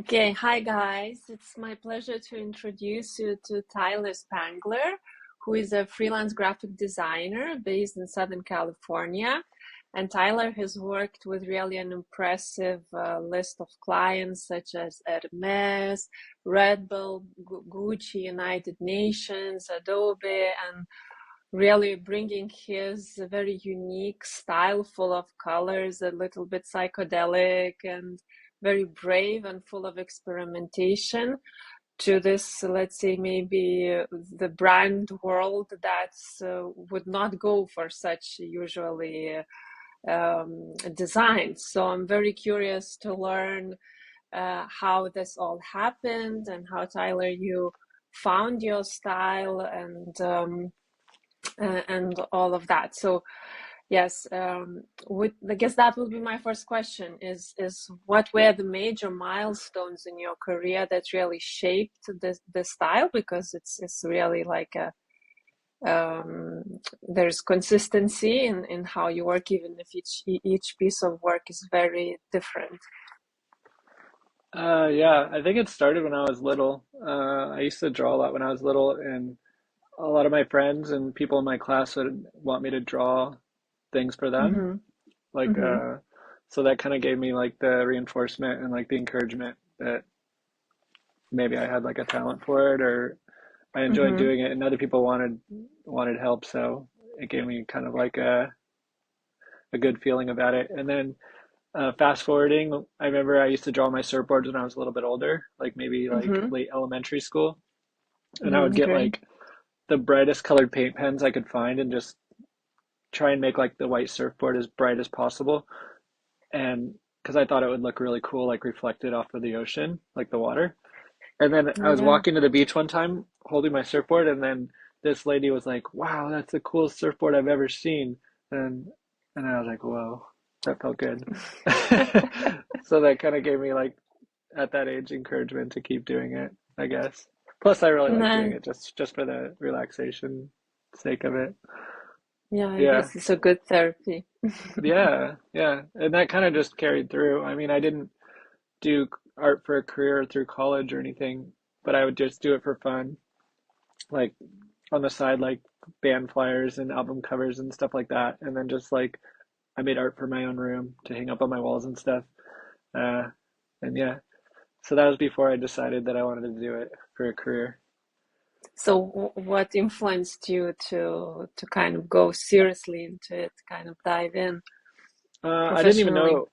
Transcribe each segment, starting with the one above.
Okay, hi guys. It's my pleasure to introduce you to Tyler Spangler, who is a freelance graphic designer based in Southern California. And Tyler has worked with really an impressive list of clients such as Hermès, Red Bull, Gucci, United Nations, Adobe, and really bringing his very unique style full of colors, a little bit psychedelic and very brave and full of experimentation to this, let's say, maybe the brand world that would not go for such usually designs. So I'm very curious to learn how this all happened and how, Tyler, you found your style and all of that. So yes, I guess that would be my first question is what were the major milestones in your career that really shaped the style? Because it's really like a there's consistency in how you work, even if each piece of work is very different. Yeah, I think it started when I was little. I used to draw a lot when I was little, and a lot of my friends and people in my class would want me to draw things for them. Mm-hmm. Like, Mm-hmm. so that kind of gave me like the reinforcement and like the encouragement that maybe I had like a talent for it or I enjoyed Mm-hmm. doing it, and other people wanted help, so it gave me kind of like a good feeling about it. And then fast forwarding, I remember I used to draw my surfboards when I was a little bit older, like maybe like Mm-hmm. late elementary school. And I would Mm-hmm. get Great. like the brightest colored paint pens I could find and just try and make like the white surfboard as bright as possible. And because I thought it would look really cool, like reflected off of the ocean, like the water. And then I Oh was yeah. walking to the beach one time holding my surfboard, and then this lady was like, "Wow, that's the coolest surfboard I've ever seen." And and I was like, "Whoa, that felt good." So that kind of gave me like at that age encouragement to keep doing it, I guess. Plus, I really like doing Nice. it just for the relaxation sake of it. Yeah, I Yeah, guess it's a good therapy. yeah, yeah. And that kind of just carried through. I mean, I didn't do art for a career through college or anything, but I would just do it for fun, like on the side, like band flyers and album covers and stuff like that. And then just like I made art for my own room to hang up on my walls and stuff. Uh, and yeah, so that was before I decided that I wanted to do it for a career. So what influenced you to kind of go seriously into it, kind of dive in I didn't even professionally? know,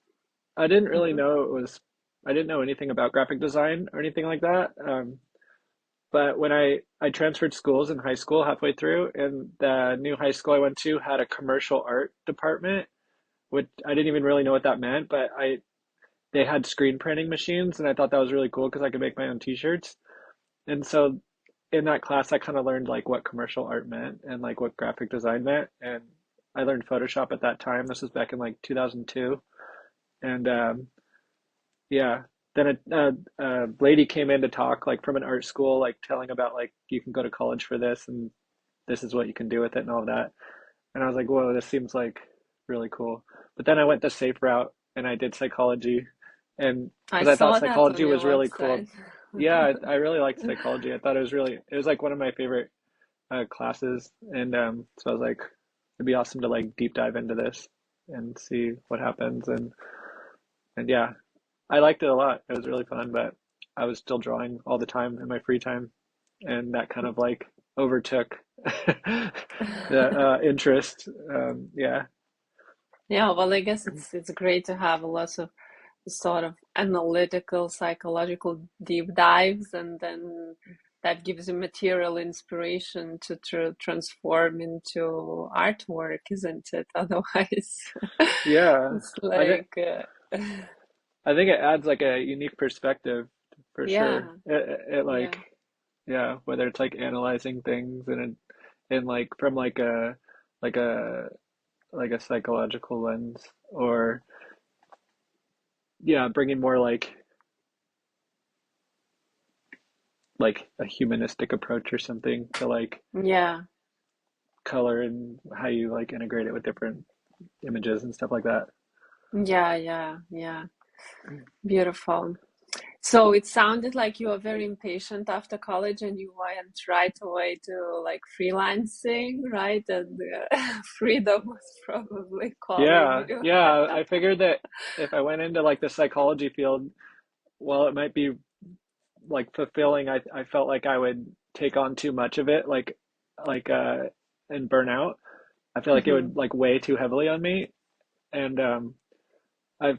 I didn't really Hmm. know I didn't know anything about graphic design or anything like that. But when I transferred schools in high school halfway through, and the new high school I went to had a commercial art department, which I didn't even really know what that meant, but they had screen printing machines, and I thought that was really cool because I could make my own t-shirts. And so in that class, I kind of learned like what commercial art meant and like what graphic design meant. And I learned Photoshop at that time. This was back in like 2002. And yeah, then a lady came in to talk like from an art school, like telling about like you can go to college for this and this is what you can do with it and all that. And I was like, whoa, this seems like really cool. But then I went the safe route and I did psychology, and I because I thought saw that psychology on your was really cool. website. Yeah, I really liked psychology. I thought it was like one of my favorite classes, and so I was like, it'd be awesome to like deep dive into this and see what happens. And yeah, I liked it a lot. It was really fun, but I was still drawing all the time in my free time, and that kind of like overtook the interest. Yeah. Yeah, well, I guess it's great to have a lot of sort of analytical, psychological deep dives, and then that gives you material inspiration to transform into artwork, isn't it? Otherwise, Yeah, it's I think like, I think it adds like a unique perspective for sure. yeah, It yeah. like yeah, whether it's like analyzing things and like from like a like a psychological lens or yeah, bringing more like a humanistic approach or something to like Yeah, color and how you like integrate it with different images and stuff like that. yeah, yeah, yeah. Beautiful. So it sounded like you were very impatient after college and you went right away to like freelancing, right? And freedom was probably calling Yeah, you. yeah. I figured that if I went into like the psychology field, while it might be like fulfilling, I felt like I would take on too much of it, like and burn out. I feel like it Hmm. would like weigh too heavily on me. And I've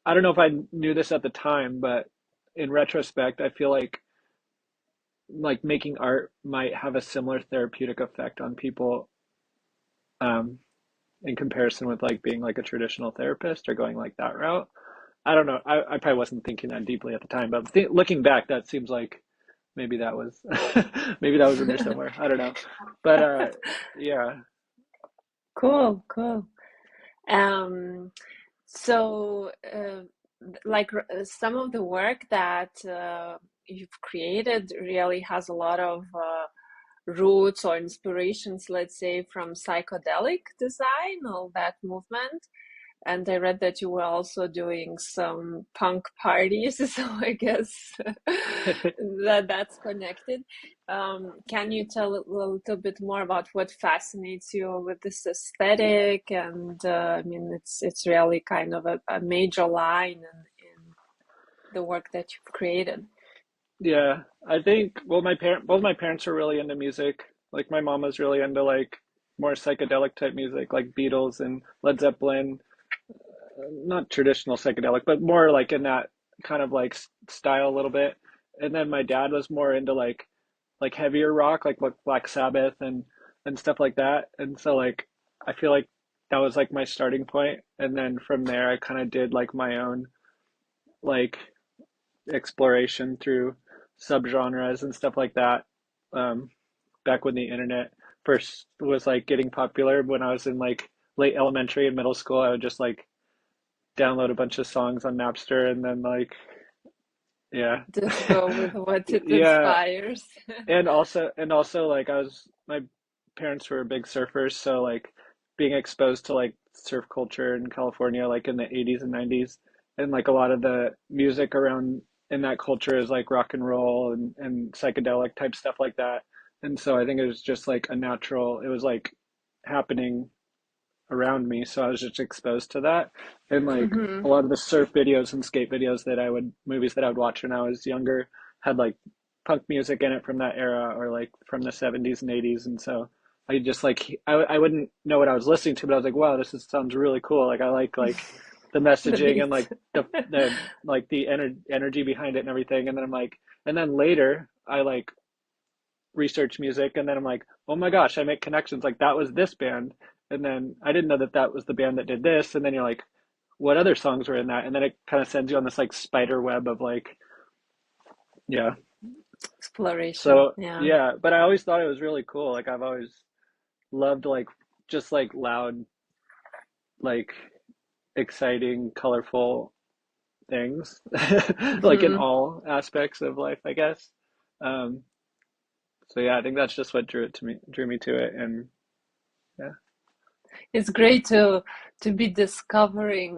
I don't know if I knew this at the time, but in retrospect, I feel like making art might have a similar therapeutic effect on people, um, in comparison with like being like a traditional therapist or going like that route. I don't know. I probably wasn't thinking that deeply at the time, but looking back, that seems like maybe that was maybe that was in there somewhere. I don't know. But yeah. Cool, cool. Um, so, like some of the work that you've created really has a lot of roots or inspirations, let's say, from psychedelic design, all that movement. And I read that you were also doing some punk parties, so I guess that's connected. Can you tell a little bit more about what fascinates you with this aesthetic? And I mean, it's really kind of a major line in the work that you've created. Yeah, I think well both my parents were really into music. Like my mom was really into like more psychedelic type music like Beatles and Led Zeppelin, not traditional psychedelic, but more like in that kind of like style a little bit. And then my dad was more into like heavier rock, like what Black Sabbath and stuff like that. And so like I feel like that was like my starting point. And then from there I kind of did like my own like exploration through subgenres and stuff like that. Um, Back when the internet first was like getting popular, when I was in like late elementary and middle school, I would just like download a bunch of songs on Napster and then like yeah. Just go with what it Yeah, inspires. and also like my parents were big surfers, so like being exposed to like surf culture in California like in the 80s and 90s, and like a lot of the music around in that culture is like rock and roll and psychedelic type stuff like that. And so I think it was just like a natural, it was like happening around me, so I was just exposed to that. And like a Hmm. lot of the surf videos and skate videos movies that I would watch when I was younger had like punk music in it from that era or like from the 70s and 80s. And so I just like I wouldn't know what I was listening to, but I was like, wow, sounds really cool. Like I like the The messaging and beat. like the like the energy behind it and everything. And then I'm like, and then later I like research music, and then I'm like, oh my gosh, I make connections, like that was this band, and then I didn't know that that was the band that did this, and then you're like, what other songs were in that, and then it kind of sends you on this like spider web of like, yeah. Exploration. So Yeah. yeah, but I always thought it was really cool. Like I've always loved like just like loud, like exciting, colorful things, like in Hmm. all aspects of life, I guess. um so yeah, I think that's just what drew me to it. And yeah. It's great to be discovering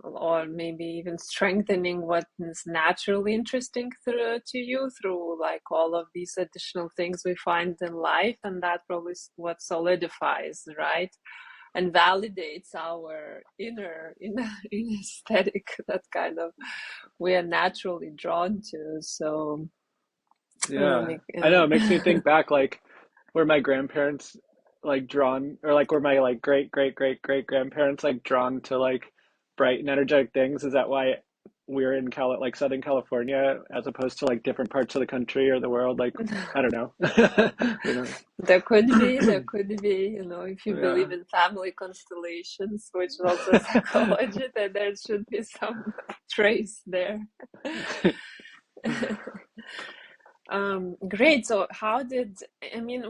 or maybe even strengthening what is naturally interesting to you through like all of these additional things we find in life, and that probably is what solidifies, right? And validates our inner aesthetic that kind of we are naturally drawn to. So Yeah, make, I know. It makes me think back, like were my grandparents like drawn, or like were my like great grandparents like drawn to like bright and energetic things? Is that why we're in like Southern California as opposed to like different parts of the country or the world? Like, I don't know. Who knows? there could be, if you believe Yeah. in family constellations, which is also psychology, then there should be some trace there. Great. So, how did, I mean,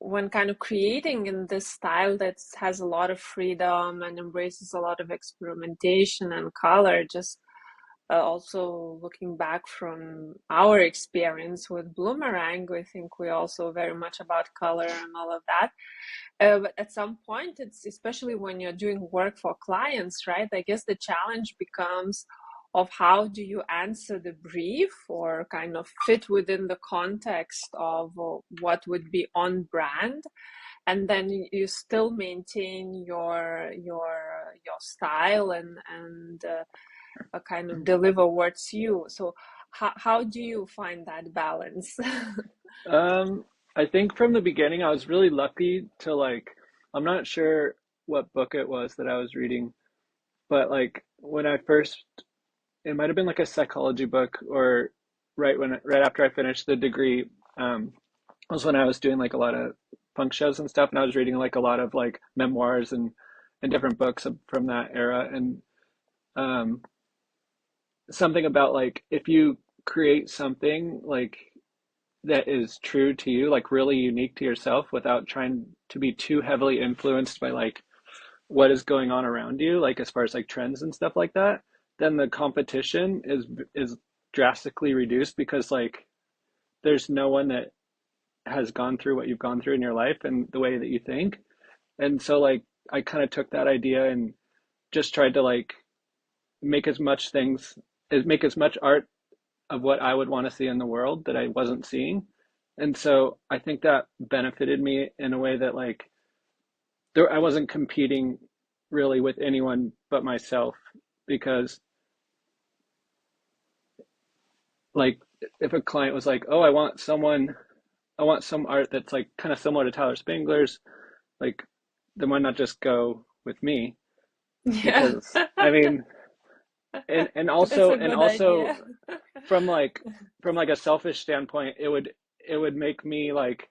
when kind of creating in this style that has a lot of freedom and embraces a lot of experimentation and color, just also looking back from our experience with Bloomerang, we think we also very much about color and all of that. But at some point, it's especially when you're doing work for clients, right? I guess the challenge becomes of how do you answer the brief or kind of fit within the context of what would be on brand, and then you still maintain your style and kind of deliver what's you. So how do you find that balance? Um, I think from the beginning, I was really lucky to like, I'm not sure what book it was that I was reading, but like when I first, it might have been like a psychology book or right after I finished the degree, was when I was doing like a lot of punk shows and stuff, and I was reading like a lot of like memoirs and different books from that era, and um, something about like if you create something like that is true to you, like really unique to yourself without trying to be too heavily influenced by like what is going on around you, like as far as like trends and stuff like that, then the competition is drastically reduced because like there's no one that has gone through what you've gone through in your life and the way that you think. And so like I kind of took that idea and just tried to like make as much things make as much art of what I would want to see in the world that I wasn't seeing. And so I think that benefited me in a way that like I wasn't competing really with anyone but myself because like if a client was like, "Oh, I want some art that's like kind of similar to Tyler Spangler's," like then why not just go with me? Yeah. Because I mean, That's a and good also idea. from like a selfish standpoint, it would make me like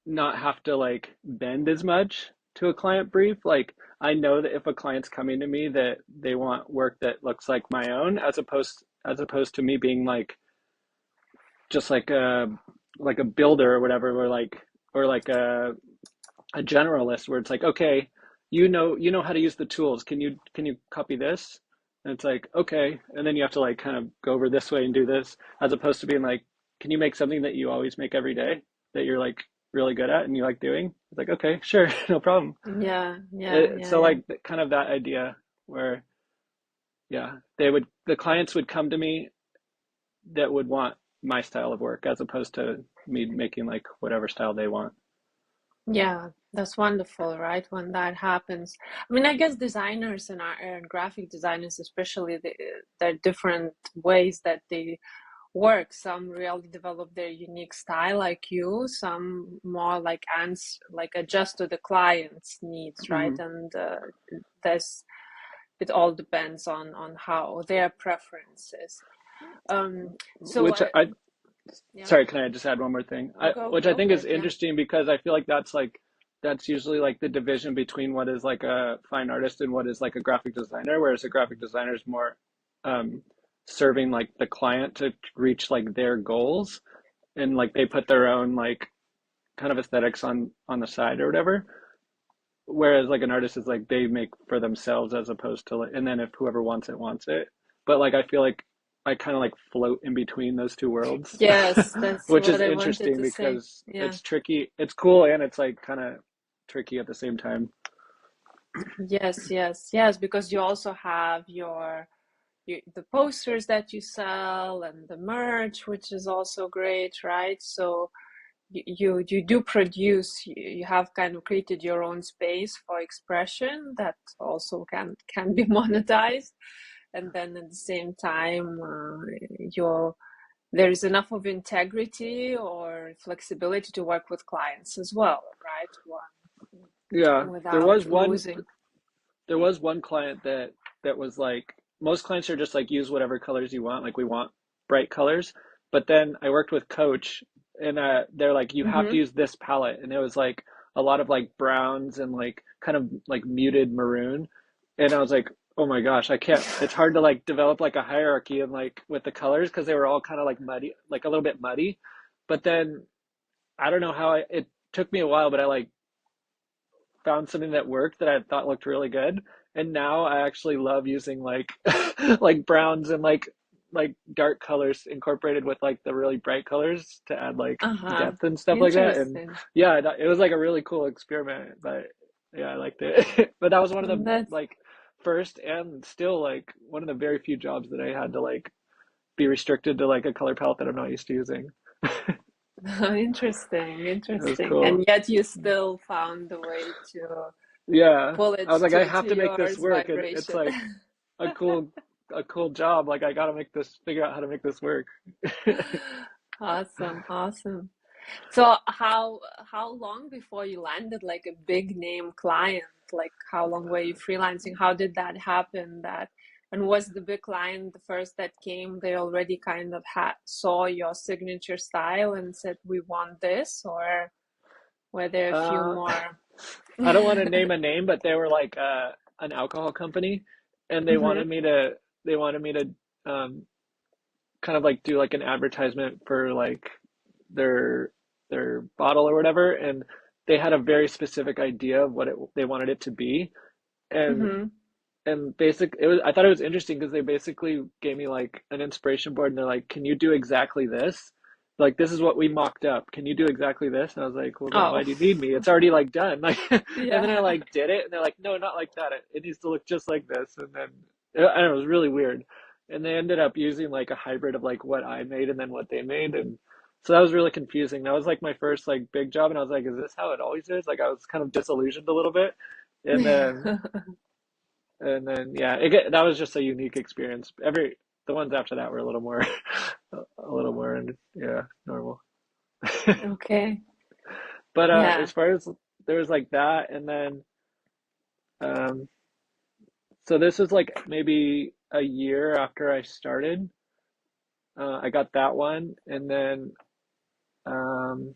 not have to like bend as much to a client brief. Like I know that if a client's coming to me that they want work that looks like my own, as opposed to me being like just like a builder or whatever, or like a generalist where it's like, okay, you know how to use the tools. Can you copy this? And it's like, okay, and then you have to like kind of go over this way and do this, as opposed to being like, can you make something that you always make every day that you're like really good at and you like doing? It's like, okay, sure, no problem. Yeah, yeah, yeah, So yeah. like kind of that idea where yeah, the clients would come to me that would want my style of work as opposed to me making like whatever style they want. Yeah, that's wonderful, right? When that happens. I mean, I guess designers and graphic designers, especially, there are different ways that they work. Some really develop their unique style like you, some more like like adjust to the client's needs, right? Hmm. And there's it all depends on how their preferences. So Which I yeah, sorry, can I just add one more thing? Which I go think for is it. Yeah. interesting because I feel like that's usually like the division between what is like a fine artist and what is like a graphic designer, whereas a graphic designer is more um, serving like the client to reach like their goals, and like they put their own like kind of aesthetics on the side or whatever. Whereas like an artist is like they make for themselves as opposed to like, and then if whoever wants it. But like I feel like I kind of like float in between those two worlds, Yes, that's which what is I wanted interesting to say. because Yeah. it's tricky. It's cool and it's like kind of tricky at the same time. Yes, yes, yes, because you also have the posters that you sell and the merch, which is also great, right? So you do produce, you have kind of created your own space for expression that also can be monetized, and then at the same time, you're there is enough of integrity or flexibility to work with clients as well, right? Yeah, Without losing. there was one client that was like most clients are just like use whatever colors you want. Like we want bright colors. But then I worked with Coach and they're like you have to Hmm. use this palette and it was like a lot of like browns and like kind of like muted maroon. And I was like, "Oh my gosh, I can't. It's hard to like develop like a hierarchy and like with the colors because they were all kind of like muddy, like a little bit muddy." But then I don't know how it took me a while, but I like found something that worked that I thought looked really good. And now I actually love using like like browns and like dark colors incorporated with like the really bright colors to add like Uh-huh. depth and stuff like that. And Interesting. yeah, it was like a really cool experiment, but yeah, I liked it. But that was one of the That's like first and still like one of the very few jobs that I had to like be restricted to like a color palette that I'm not used to using. Interesting, It was interesting. And cool. yet you still found a way to Yeah. pull I it was like, I to have to make this yours work, and it's vibration. like a cool a cool job. Like I gotta make this figure out how to make this work. Awesome, awesome. So how long before you landed like a big name client? Like how long were you freelancing? How did that happen? That and was the big client the first that came? They already kind of had saw your signature style and said we want this, or were there a few Uh, more? I don't want to name a name, but they were like an alcohol company, and Hmm. they wanted me to kind of like do like an advertisement for like their bottle or whatever, and they had a very specific idea of what they wanted it to be, and Hmm. basic it was I thought it was interesting because they basically gave me like an inspiration board and they're like, can you do exactly this? Like this is what we mocked up. Can you do exactly this? And I was like, well then why Oh, do you need me? It's already like done. Like and then I yeah. like did it and they're like, no, not like that. It needs to look just like this. And then I don't know, it was really weird. And they ended up using like a hybrid of like what I made and then what they made, and so that was really confusing. That was like my first like big job and I was like, is this how it always is? Like I was kind of disillusioned a little bit. And then yeah, that was just a unique experience. The ones after that were a little more, a little more, and yeah, normal. Okay. But Yeah. as far as there was like that, and then um, so this was like maybe a year after I started. I got that one, and then um,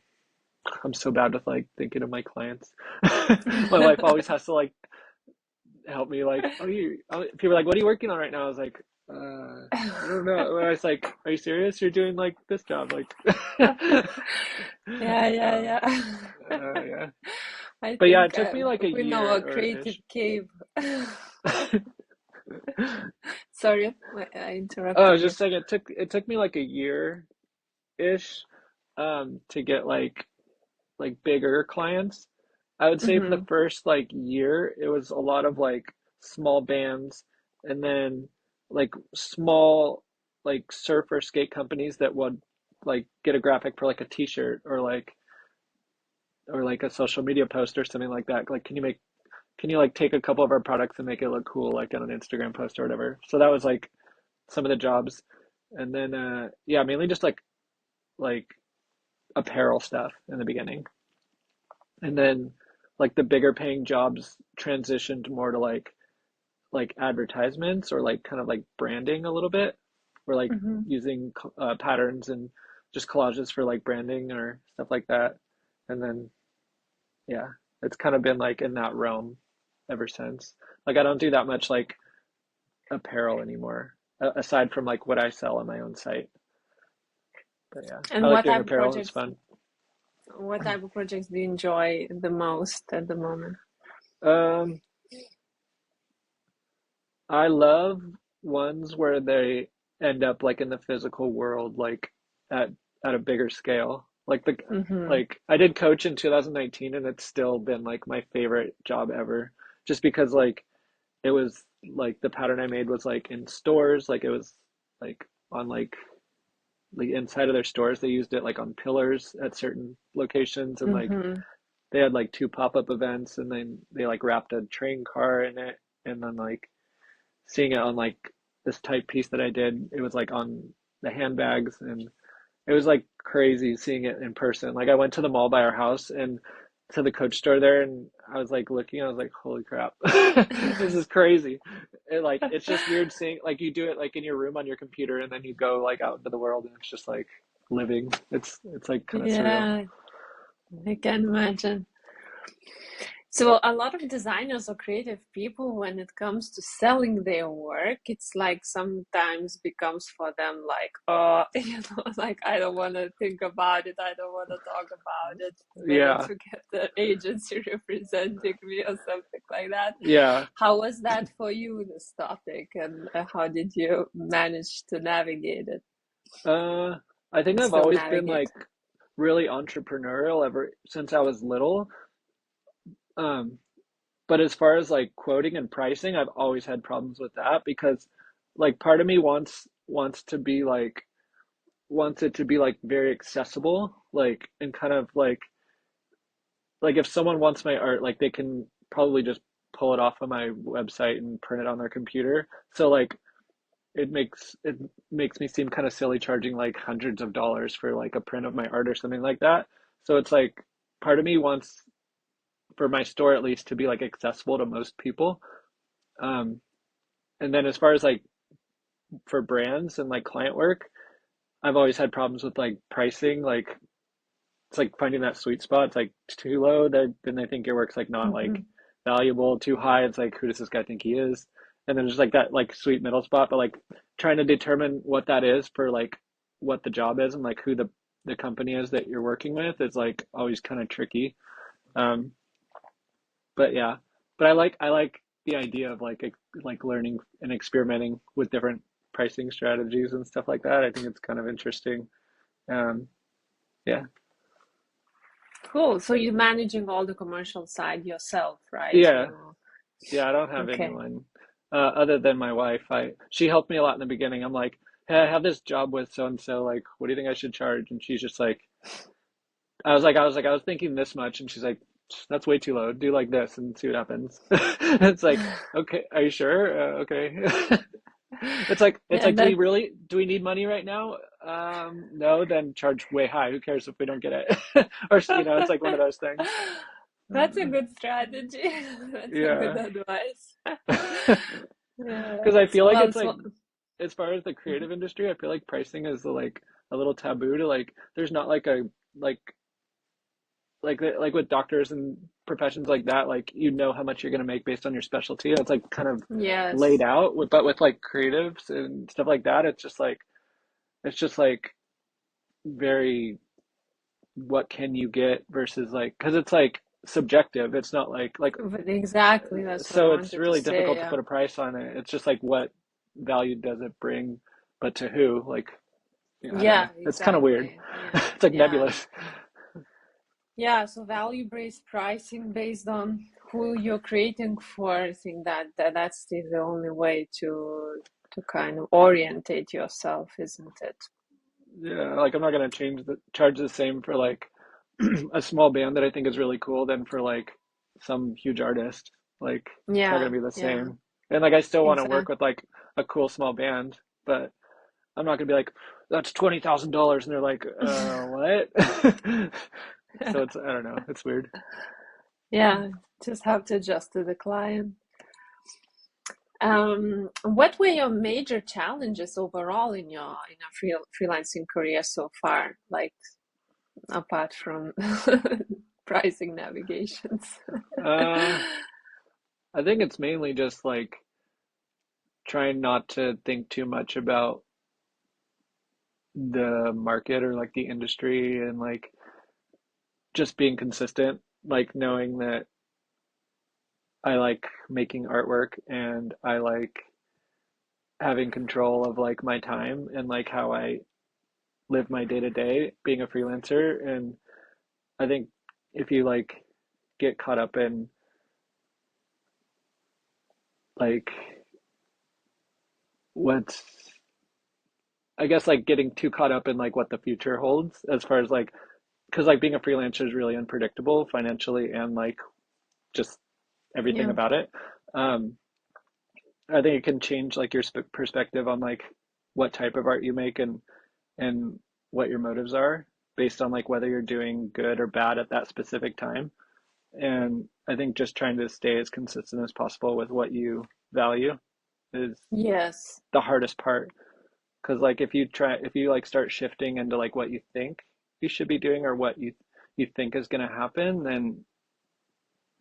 I'm so bad with like thinking of my clients. My wife always has to like help me like, people are like, what are you working on right now? I was like, I don't know. And I was like, are you serious? You're doing like this job, like, Yeah, yeah, um, yeah. yeah. I But yeah, it think took me like a we know year a or creative ish. cave. Sorry, I Oh, I interrupted was you. just saying it took me like a year ish to get like bigger clients. I would say for the Hmm. first like year, it was a lot of like small bands, and then like small like surf or skate companies that would like get a graphic for like a t-shirt or like a social media post or something like that. Like, can you like take a couple of our products and make it look cool like on an Instagram post or whatever. So that was like some of the jobs. And then yeah, mainly just like apparel stuff in the beginning. And then like the bigger paying jobs transitioned more to like advertisements or like kind of like branding a little bit. We're like Hmm. using patterns and just collages for like branding or stuff like that. And then yeah, it's kind of been like in that realm ever since. Like I don't do that much like apparel anymore, aside from like what I sell on my own site. But yeah, I And like doing apparel. It's fun. what type of projects do you enjoy the most at the moment? Um, I love ones where they end up like in the physical world, like at a bigger scale. Hmm. Like I did coach in 2019 and it's still been like my favorite job ever. Just because like it was like the pattern I made was like in stores, like it was like on like the inside of their stores. They used it like on pillars at certain locations, and like Hmm. they had like two pop-up events, and then they like wrapped a train car in it, and then like seeing it on like this type piece that I did, it was like on the handbags, and it was like crazy seeing it in person. Like I went to the mall by our house and to the Coach store there, and I was like looking, I was like, holy crap, this is crazy. Like it's just weird seeing like you do it like in your room on your computer, and then you go like out into the world, and it's just like living. It's like kind of surreal. Yeah, I can imagine. So a lot of designers or creative people, when it comes to selling their work, it's like sometimes becomes for them like, oh, like I don't want to think about it. I don't want to talk about it. Better Yeah, to get the agency representing me or something like that. yeah. How was that for you, this topic, and how did you manage to navigate it Uh, I think and I've still always been navigate? like really entrepreneurial ever since I was little. Um, but as far as like quoting and pricing, I've always had problems with that because like part of me wants to be like wants it to be like very accessible, like and kind of like if someone wants my art, like they can probably just pull it off of my website and print it on their computer. So like it makes me seem kind of silly charging like hundreds of dollars for like a print of my art or something like that. So it's like part of me wants for my store at least to be like accessible to most people. Um, and then as far as like for brands and like client work, I've always had problems with like pricing. Like it's like finding that sweet spot. It's like too low, then they think your work's like not like Hmm. valuable. Too high, it's like who does this guy think he is? And then there's like that like sweet middle spot, but like trying to determine what that is for like what the job is and like who the company is that you're working with is like always kind of tricky. Um, but yeah, but I like the idea of like learning and experimenting with different pricing strategies and stuff like that. I think it's kind of interesting. Um, yeah. Cool. So you're managing all the commercial side yourself, right? Yeah. You Yeah, I don't have okay. anyone other than my wife. I She helped me a lot in the beginning. I'm like, hey, I have this job with so and so. Like, what do you think I should charge? And she's just like, I was thinking this much, and she's like, that's way too low. Do like this and see what happens. It's like, okay, are you sure? Okay. It's Yeah, like, that do we need money right now? No, then charge way high. Who cares if we don't get it? Or it's like one of those things. that's a Uh, good strategy. That's a good yeah. advice. Yeah. Because I feel like Well, it's it's like as far as the creative industry, I feel like pricing is like a little taboo to like there's not like a like like with doctors and professions like that, like you know how much you're gonna make based on your specialty. It's like kind of laid yes. out but with like creatives and stuff like that, it's just like very what can you get versus like because it's like subjective. It's not like But exactly, that's what I so it's wanted to really say. difficult to Yeah. put a price on it. It's just like what value does it bring, but to who? Like, I don't know. Yeah, It's kind of weird. exactly. Yeah. It's like Yeah. nebulous. Yeah, so value-based pricing based on who you're creating for, I think that's the only way to kind of orientate yourself, isn't it? Yeah, like I'm not gonna charge the same for like a small band that I think is really cool than for like some huge artist. Like it's not gonna Yeah, be the yeah, same. And like I still want to work exactly. with like a cool small band, but I'm not gonna be like, that's $20,000, and they're like, what? So it's I don't know, it's weird. Yeah, just have to adjust to the client. What were your major challenges overall in your freelancing career so far, like apart from pricing navigations? Uh, I think it's mainly just like trying not to think too much about the market or like the industry and like just being consistent, like knowing that I like making artwork and I like having control of like my time and like how I live my day to day being a freelancer. And I think if you like get caught up in like what's I guess like getting too caught up in like what the future holds as far as like because like being a freelancer is really unpredictable financially and like just everything Yeah. about it. Um, I think it can change like your perspective on like what type of art you make and what your motives are based on like whether you're doing good or bad at that specific time. And I think just trying to stay as consistent as possible with what you value is Yes. the hardest part. Because like if you like start shifting into like what you think you should be doing or what you think is going to happen, then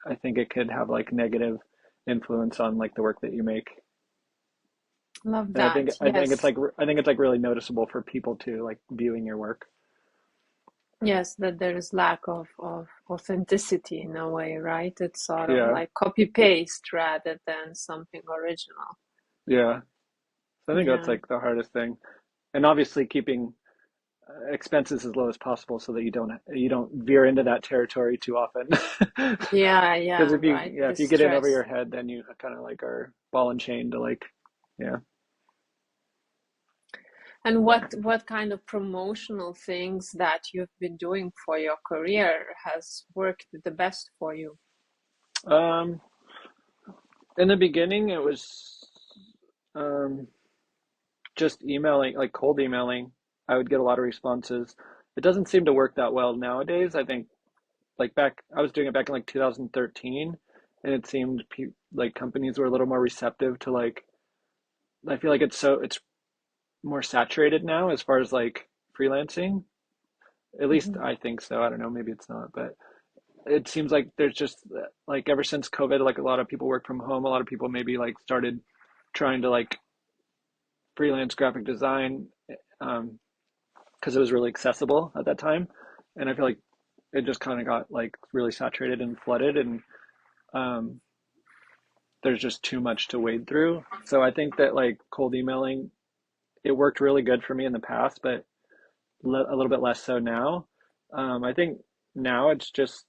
I think it could have like negative influence on like the work that you make. Love And that. Yes. I think it's like really noticeable for people too, like viewing your work. Yes, that there is lack of authenticity in a way, right? It's sort of Yeah, like copy paste rather than something original. yeah. So I think that's Yeah. like the hardest thing. And obviously keeping expenses as low as possible so that you don't veer into that territory too often. Yeah, Because yeah, if you right. yeah, The if you get in over your stress. head, then you kind of like are ball and chain to like yeah. And what kind of promotional things that you've been doing for your career has worked the best for you? Um, in the beginning, it was um, just emailing, like cold emailing. I would get a lot of responses. It doesn't seem to work that well nowadays. I think like back, I was doing it back in like 2013, and it seemed like companies were a little more receptive to like. I feel like it's more saturated now as far as like freelancing. At least Mhm. I think so. I don't know, maybe it's not, but it seems like there's just like ever since COVID, like a lot of people work from home. A lot of people maybe like started trying to like freelance graphic design because it was really accessible at that time. And I feel like it just kind of got like really saturated and flooded, and um, there's just too much to wade through. So I think that like cold emailing, it worked really good for me in the past, but a little bit less so now. I think now it's just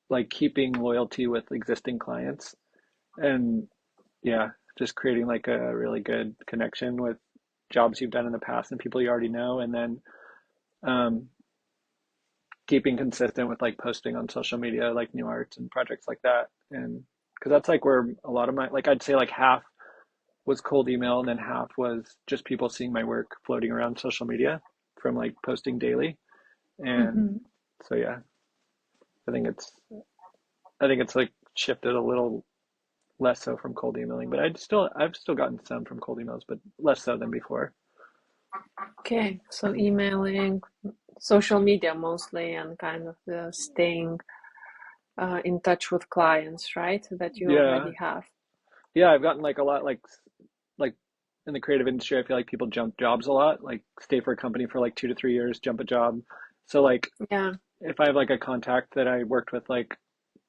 like keeping loyalty with existing clients and yeah, just creating like a really good connection with jobs you've done in the past and people you already know, and then um, keeping consistent with like posting on social media, like new arts and projects like that. And because that's like where a lot of my, like I'd say like half was cold email and then half was just people seeing my work floating around social media from like posting daily. And Mhm. so yeah, I think it's I think it's like shifted a little less so from cold emailing, but I've still gotten some from cold emails, but less so than before. Okay, so emailing, social media mostly, and kind of the staying in touch with clients, right? That you Yeah, already have. yeah, I've gotten like a lot like in the creative industry, I feel like people jump jobs a lot, like stay for a company for like 2 to 3 years, jump a job. So like Yeah, if I have like a contact that I worked with like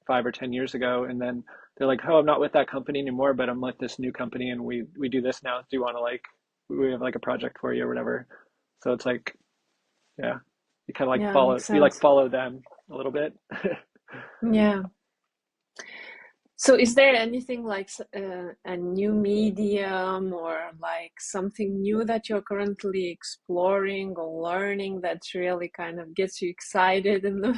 5 or 10 years ago, and then they're like, "Oh, I'm not with that company anymore, but I'm with this new company, and we do this now. Do you want to like we have like a project for you or whatever?" So it's like, yeah, you kind of like yeah, makes sense. follow them a little bit. Yeah. So is there anything like a new medium or like something new that you're currently exploring or learning that really kind of gets you excited in the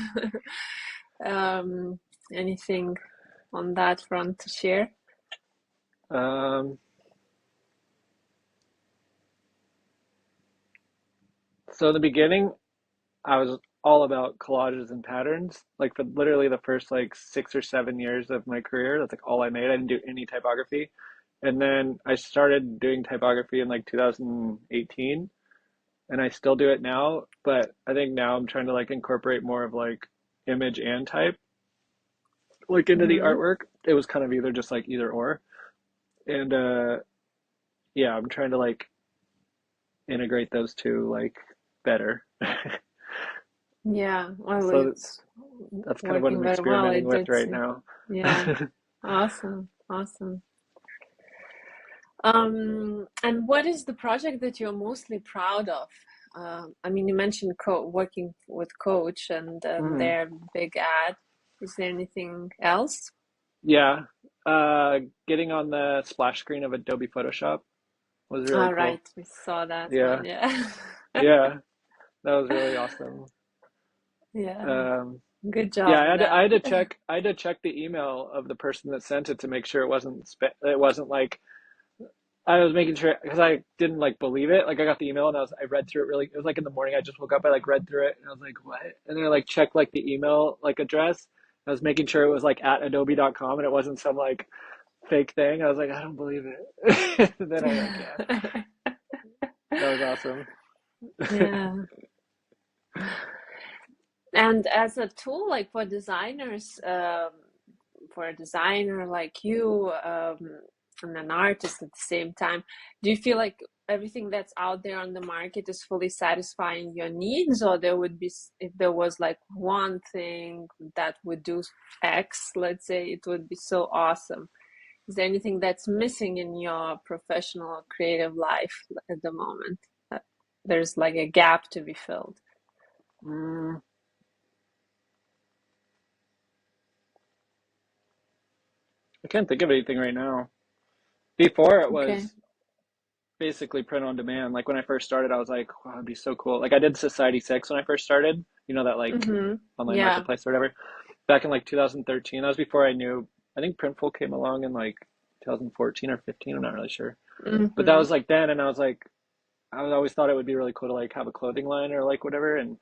um, anything on that front to share? Um, so in the beginning, I was all about collages and patterns. Like for literally the first like 6 or 7 years of my career, that's like all I made. I didn't do any typography. And then I started doing typography in like 2018, and I still do it now, but I think now I'm trying to like incorporate more of like image and type like into the Hmm. artwork. It was kind of either just like either or. And yeah, I'm trying to like integrate those two like better. Yeah, well, So it's that's kind of what working I'm very well. experimenting It with did right see. now. Yeah, awesome, awesome. And what is the project that you're mostly proud of? I mean, you mentioned working with Coach and Mhm. their big ad. Is there anything else? Yeah. Getting on the splash screen of Adobe Photoshop was really All cool. right, we saw that one. Yeah. Yeah. Yeah. That was really awesome. Yeah. Um, Good yeah, job on I that. had to check the email of the person that sent it to make sure it wasn't like I was making sure because I didn't like believe it. Like I got the email and I read through it really. It was like in the morning. I just woke up. I like read through it and I was like, what? And then I like checked like the email like address. I was making sure it was like at adobe.com and it wasn't some like fake thing. I was like, I don't believe it. And then I like, yeah, that was awesome. Yeah. And as a tool, like for designers, for a designer like you, and an artist at the same time, do you feel like everything that's out there on the market is fully satisfying your needs, or there would be, if there was like one thing that would do X, let's say, it would be so awesome. Is there anything that's missing in your professional or creative life at the moment? there's like a gap to be filled? Mm, I can't think of anything right now. Before it Okay. was basically print on demand. Like when I first started, I was like, wow, it'd be so cool. Like I did Society 6 when I first started, you know, that like Mm-hmm. online Yeah. marketplace or whatever, back in like 2013. That was before I knew, I think Printful came along in like 2014 or 15. I'm not really sure. But that Mm-hmm. was like then, and I was like, I always thought it would be really cool to like have a clothing line or like whatever. And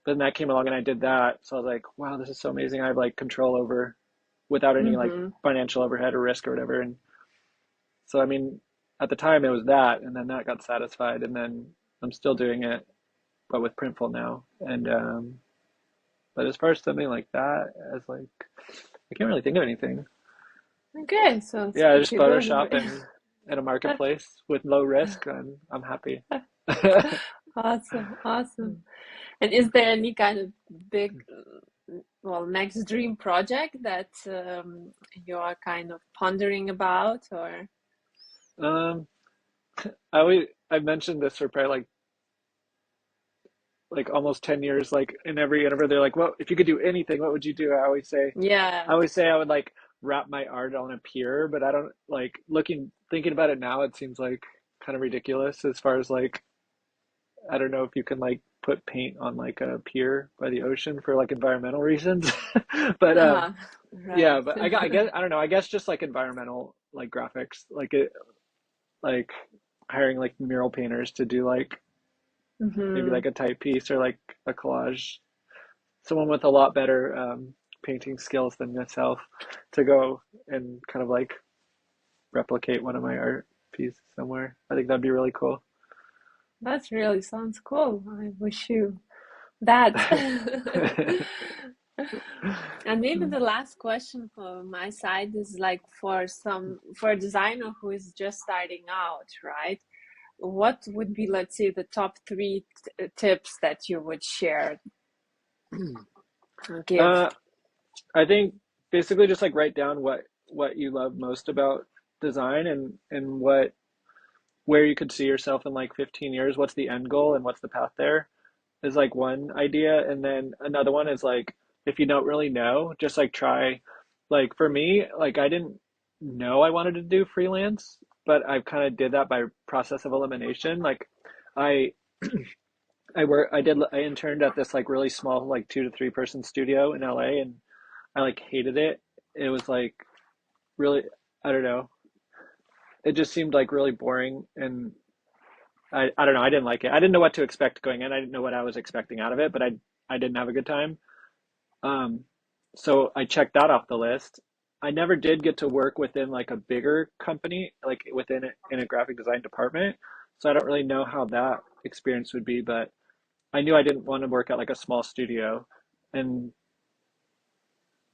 then that came along and I did that. So I was like, wow, this is so amazing. I have like control over without any like Mm-hmm. financial overhead or risk or whatever. And so, I mean, at the time it was that, and then that got satisfied, and then I'm still doing it, but with Printful now. And but as far as something like that, as like, I can't really think of anything. Okay, so it's Yeah, just pretty Photoshop good. and in a marketplace with low risk, and I'm happy. Awesome, awesome. And is there any kind of big, well, next dream project that you are kind of pondering about, or? um, I mentioned this for probably like almost 10 years, like in every interview, they're like, well, if you could do anything, what would you do? Yeah. I always say I would like wrap my art on a pier, but I don't like thinking about it now, it seems like kind of ridiculous as far as like, I don't know if you can like put paint on like a pier by the ocean for like environmental reasons. But Uh-huh. yeah, Right. but I guess, I don't know, I guess just like environmental like graphics, like it, like hiring like mural painters to do like maybe Mm-hmm. like a typepiece or like a collage, someone with a lot better painting skills than myself to go and kind of like replicate one of my art pieces somewhere. I think that'd be really cool. That really sounds cool. I wish you that. And maybe the last question for my side is like for a designer who is just starting out, right? What would be, let's say, the top three tips that you would share or give? uh, I think basically just like write down what you love most about design and what where you could see yourself in like 15 years, what's the end goal and what's the path there is like one idea. And then another one is like, if you don't really know, just like try, like for me, like I didn't know I wanted to do freelance, but I kind of did that by process of elimination. Like I, I interned at this like really small, like 2 to 3 person studio in LA, and I like hated it. It was like really, I don't know. It just seemed like really boring, and I don't know. I didn't like it. I didn't know what to expect going in. I didn't know what I was expecting out of it, but I didn't have a good time. Um, so I checked that off the list. I never did get to work within like a bigger company, like within in a graphic design department. So I don't really know how that experience would be, but I knew I didn't want to work at like a small studio. And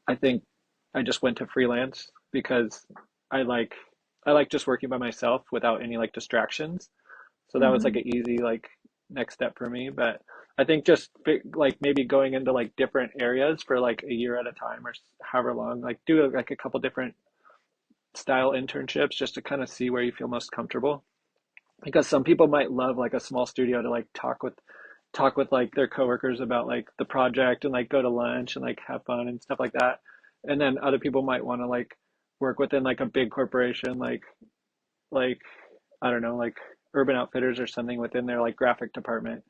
I think I just went to freelance because I like I like just working by myself without any like distractions. So that was like Hmm. an easy like next step for me. But I think just like maybe going into like different areas for like a year at a time or however long, like do like a couple different style internships just to kind of see where you feel most comfortable. Because some people might love like a small studio to like talk with like their coworkers about like the project and like go to lunch and like have fun and stuff like that. And then other people might want to like work within like a big corporation like I don't know, like Urban Outfitters or something within their like graphic department,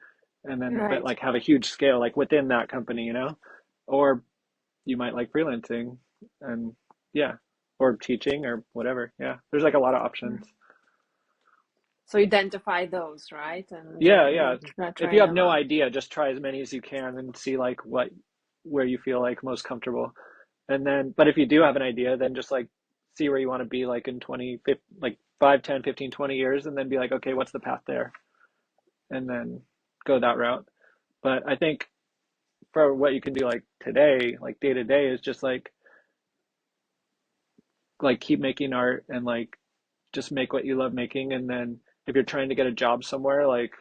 and then but Right. like have a huge scale like within that company, you know, or you might like freelancing, and yeah, or teaching or whatever. Yeah, there's like a lot of options. So identify those, right? And Yeah, yeah. If try you have them no out. idea, just try as many as you can and see like what where you feel like most comfortable. And then, but if you do have an idea, then just like see where you want to be like in 20, like 5, 10, 15, 20 years, and then be like, okay, what's the path there? And then go that route. But I think for what you can do like today, like day to day, is just like keep making art and like just make what you love making. And then if you're trying to get a job somewhere, like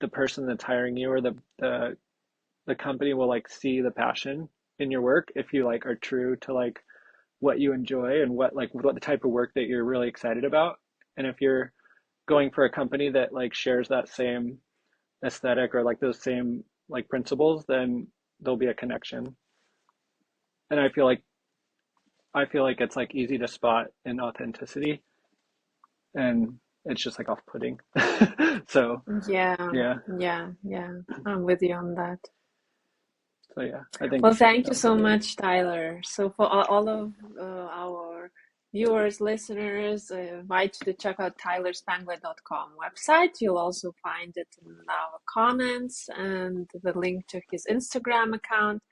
the person that's hiring you or the company will like see the passion in your work if you like are true to like what you enjoy and what the type of work that you're really excited about. And if you're going for a company that like shares that same aesthetic or like those same like principles, then there'll be a connection. And I feel like it's like easy to spot in authenticity, and it's just like off-putting. So Yeah, yeah, yeah. I'm with you on that. so yeah, I think Well, thank that you would be so good. much, Tyler. So for all of our viewers, listeners, I invite you to check out tylerspangler.com website. You'll also find it in our comments and the link to his Instagram account.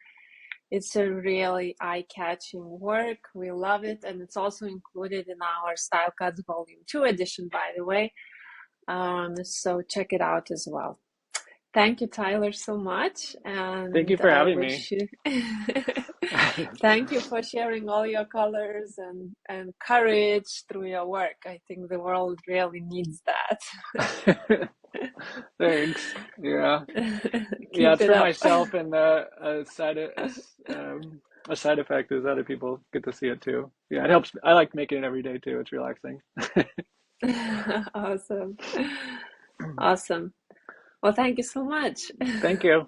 It's a really eye-catching work. We love it, and it's also included in our Style Cuts Volume 2 edition, by the way. So check it out as well. Thank you, Tyler, so much, Thank you and for I having me. wish you thank you for sharing all your colors and courage through your work. I think the world really needs Thanks. Yeah. that. Yeah, Keep it's it for up. myself, and a side effect is other people get to see it too. Yeah, it helps. I like making it every day too. It's relaxing. Awesome. Awesome. Well, thank you so much. Thank you.